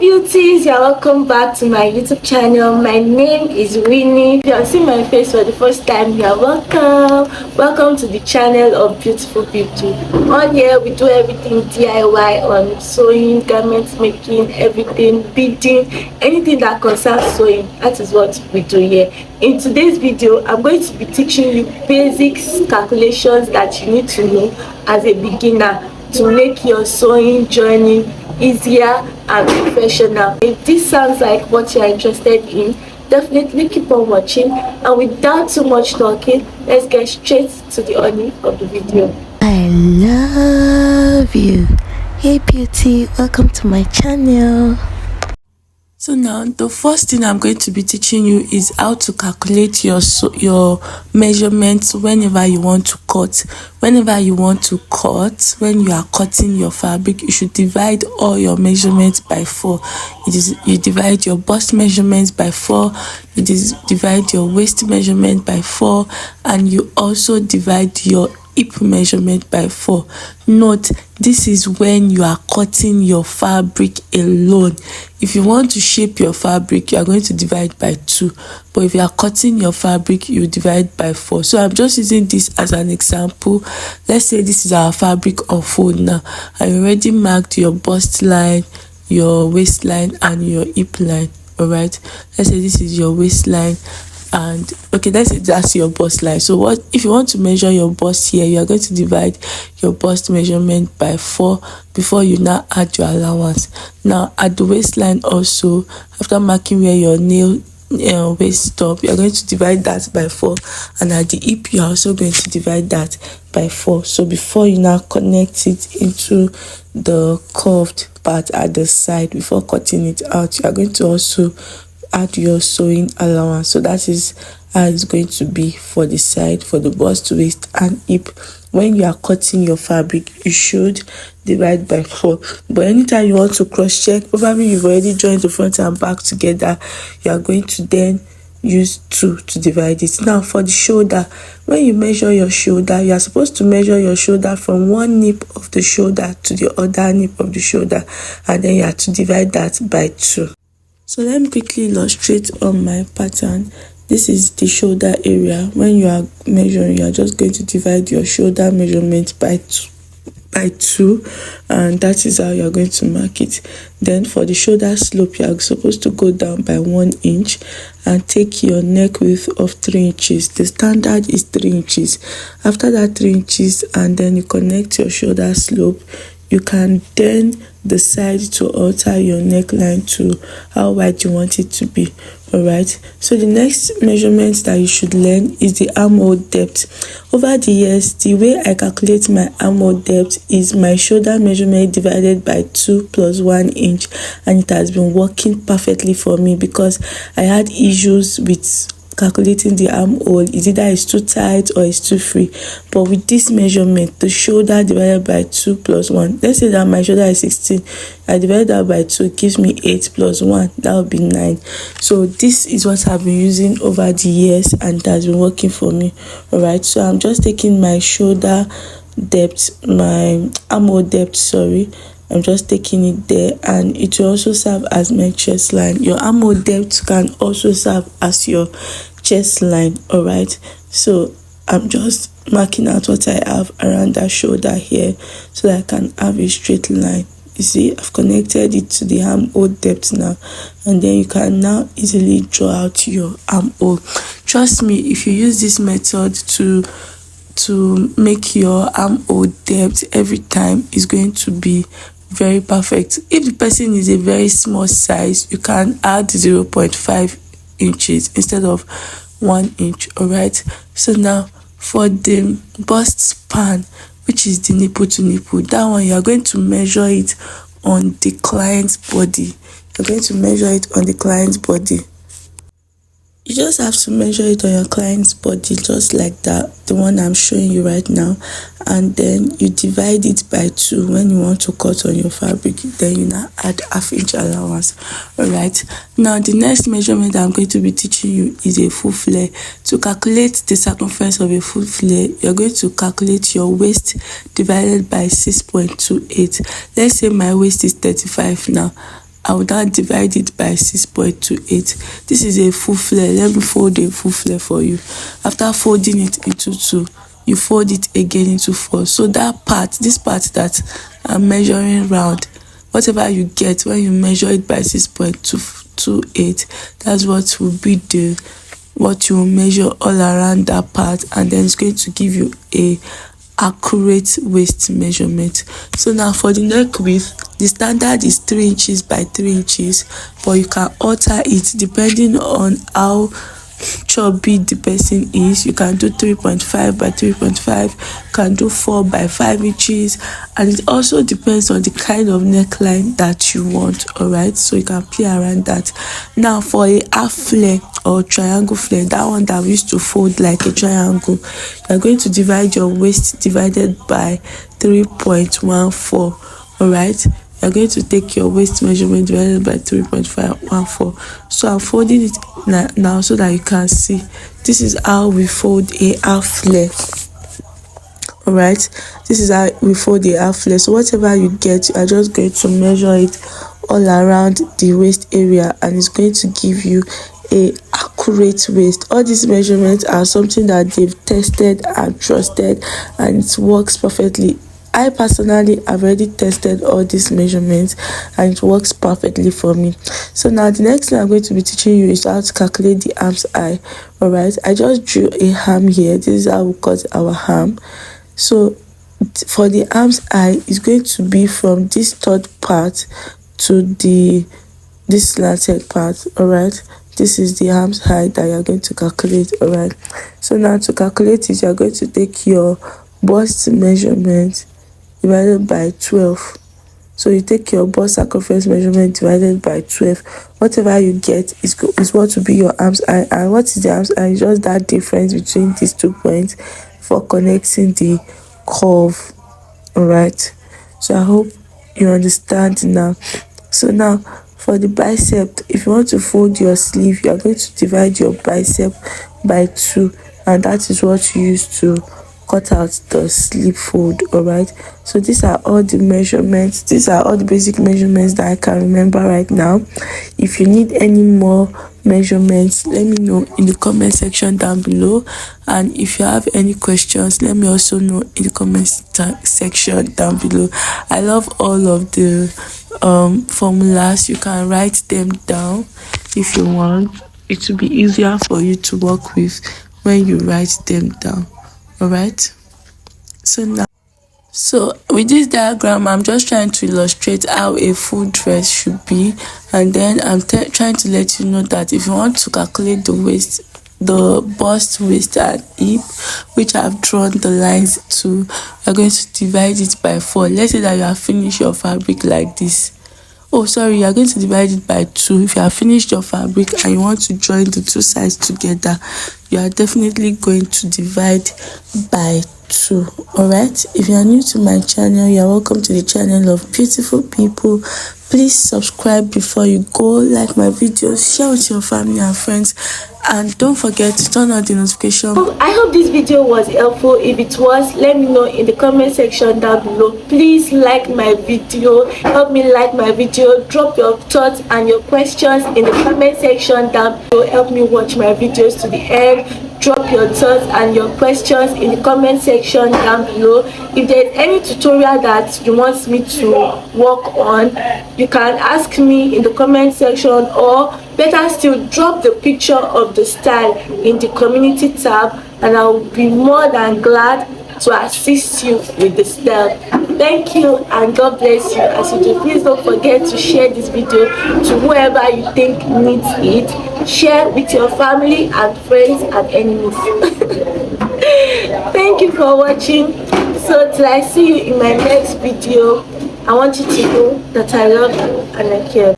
Beauties, you're welcome back to my YouTube channel. My name is Winnie. If you are seeing my face for the first time, you're welcome to the channel of Beautiful Beauty. On here we do everything DIY on sewing, garment making, everything, beading, anything that concerns sewing. That is what we do here. In today's video, I'm going to be teaching you basics calculations that you need to know as a beginner to make your sewing journey easier and professional. If this sounds like what you're interested in, definitely keep on watching, and without too much talking, let's get straight to the honey of the video. I love you. Hey beauty, welcome to my channel. So now the first thing I'm going to be teaching you is how to calculate your measurements whenever you want to cut. When you are cutting your fabric, you should divide all your measurements by 4. You divide your bust measurements by 4, you divide your waist measurement by 4, and you also divide your hip measurement by 4. Note, this is when you are cutting your fabric alone. If you want to shape your fabric, you are going to divide by 2, but if you are cutting your fabric, you divide by 4. So I'm just using this as an example. Let's say this is our fabric unfold now. I already marked your bust line, your waistline, and your hip line. All right, let's say this is your waistline, and okay, that's your bust line. So what if you want to measure your bust here? You are going to divide your bust measurement by 4 before you now add your allowance. Now at the waistline also, after marking where your nail waist stop, you are going to divide that by 4, and at the hip you are also going to divide that by 4. So before you now connect it into the curved part at the side, before cutting it out, you are going to also add your sewing allowance. So that is how it's going to be for the side, for the bust, waist, and hip. When you are cutting your fabric, you should divide by 4. But anytime you want to cross check, probably you've already joined the front and back together, you are going to then use 2 to divide it. Now for the shoulder, when you measure your shoulder, you are supposed to measure your shoulder from one nip of the shoulder to the other nip of the shoulder, and then you have to divide that by 2. So let me quickly illustrate on my pattern. This is the shoulder area. When you are measuring, you are just going to divide your shoulder measurement by 2, and that is how you are going to mark it. Then for the shoulder slope, you are supposed to go down by 1 inch and take your neck width of 3 inches. The standard is 3 inches. After that 3 inches, and then you connect your shoulder slope, you can then decide to alter your neckline to how wide you want it to be. All right, so the next measurement that you should learn is the armhole depth. Over the years, the way I calculate my armhole depth is my shoulder measurement divided by 2 plus 1 inch, and it has been working perfectly for me because I had issues with calculating the armhole. Is either it's too tight or it's too free. But with this measurement, the shoulder divided by 2 plus 1, let's say that my shoulder is 16, I divide that by 2, it gives me 8 plus 1, that would be 9. So this is what I've been using over the years, and it has been working for me. All right, so I'm just taking my shoulder depth, my armhole depth, sorry, I'm just taking it there, and it will also serve as my chest line. Your armhole depth can also serve as your chest line. All right, so I'm just marking out what I have around that shoulder here so that I can have a straight line. You see, I've connected it to the armhole depth now, and then you can now easily draw out your armhole. Trust me, if you use this method to make your armhole depth every time, is going to be very perfect. If the person is a very small size, you can add 0.5 inches instead of 1 inch. All right, so now for the bust span, which is the nipple to nipple, that one you are going to measure it on the client's body. You're going to measure it on the client's body. You just have to measure it on your client's body, just like that, the one I'm showing you right now, and then you divide it by 2 when you want to cut on your fabric. Then you now add ½ inch allowance. All right, now the next measurement I'm going to be teaching you is a full flare. To calculate the circumference of a full flare, you're going to calculate your waist divided by 6.28. Let's say my waist is 35 now, I would now divide it by 6.28. This is a full flare. Let me fold a full flare for you. After folding it into 2, you fold it again into 4. So that part, this part that I'm measuring round, whatever you get when you measure it by 6.28, that's what will be what you will measure all around that part, and then it's going to give you a accurate waist measurement. So now for the neck width, the standard is 3 inches by 3 inches, but you can alter it depending on how chubby the person is. You can do 3.5 by 3.5, you can do 4 by 5 inches, and it also depends on the kind of neckline that you want. All right, so you can play around that. Now for a half flare or triangle flare, that one that we used to fold like a triangle, you are going to divide your waist divided by 3.14. all right, you're going to take your waist measurement divided by 3.514. So I'm folding it now so that you can see. This is how we fold a half flare. All right, this is how we fold a half flare. So whatever you get, you are just going to measure it all around the waist area, and it's going to give you a accurate waist. All these measurements are something that they've tested and trusted, and it works perfectly. I personally have already tested all these measurements and it works perfectly for me. So now the next thing I'm going to be teaching you is how to calculate the arm's high. All right, I just drew a ham here. This is how we cut our ham. So for the arm's high, it's going to be from this third part to this slanted part. All right, this is the arm's height that you're going to calculate. All right, so now to calculate it, you're going to take your bust measurement divided by 12. So you take your bust circumference measurement divided by 12. Whatever you get is what will be your arm's high. And what is the arm's high? It's just that difference between these 2 points for connecting the curve. All right, so I hope you understand now. So now for the bicep, if you want to fold your sleeve, you are going to divide your bicep by 2, and that is what you use to cut out the sleeve fold. All right, so these are all the measurements, these are all the basic measurements that I can remember right now. If you need any more measurements, let me know in the comment section down below, and if you have any questions, let me also know in the comment section down below. I love all of the formulas. You can write them down if you want. It will be easier for you to work with when you write them down. All right, so with this diagram, I'm just trying to illustrate how a full dress should be, and then I'm trying to let you know that if you want to calculate the waist, the bust, waist and hip, which I've drawn the lines to, you're going to divide it by 4. Let's say that you have finished your fabric like this. Oh, sorry, you're going to divide it by 2. If you have finished your fabric and you want to join the 2 sides together, you are definitely going to divide by 2. All right, if you are new to my channel, you are welcome to the channel of beautiful people. Please subscribe before you go, like my videos, share with your family and friends, and don't forget to turn on the notification. I hope this video was helpful. If it was, let me know in the comment section down below. Please like my video, help me like my video, drop your thoughts and your questions in the comment section down below. Help me watch my videos to the end. Drop your thoughts and your questions in the comment section down below. If there's any tutorial that you want me to work on, you can ask me in the comment section, or better still, drop the picture of the style in the community tab, and I'll be more than glad to assist you with the style. Thank you and God bless you. As you do, please don't forget to share this video to whoever you think needs it. Share with your family and friends and enemies. Thank you for watching. So till I see you in my next video, I want you to know that I love you and I care.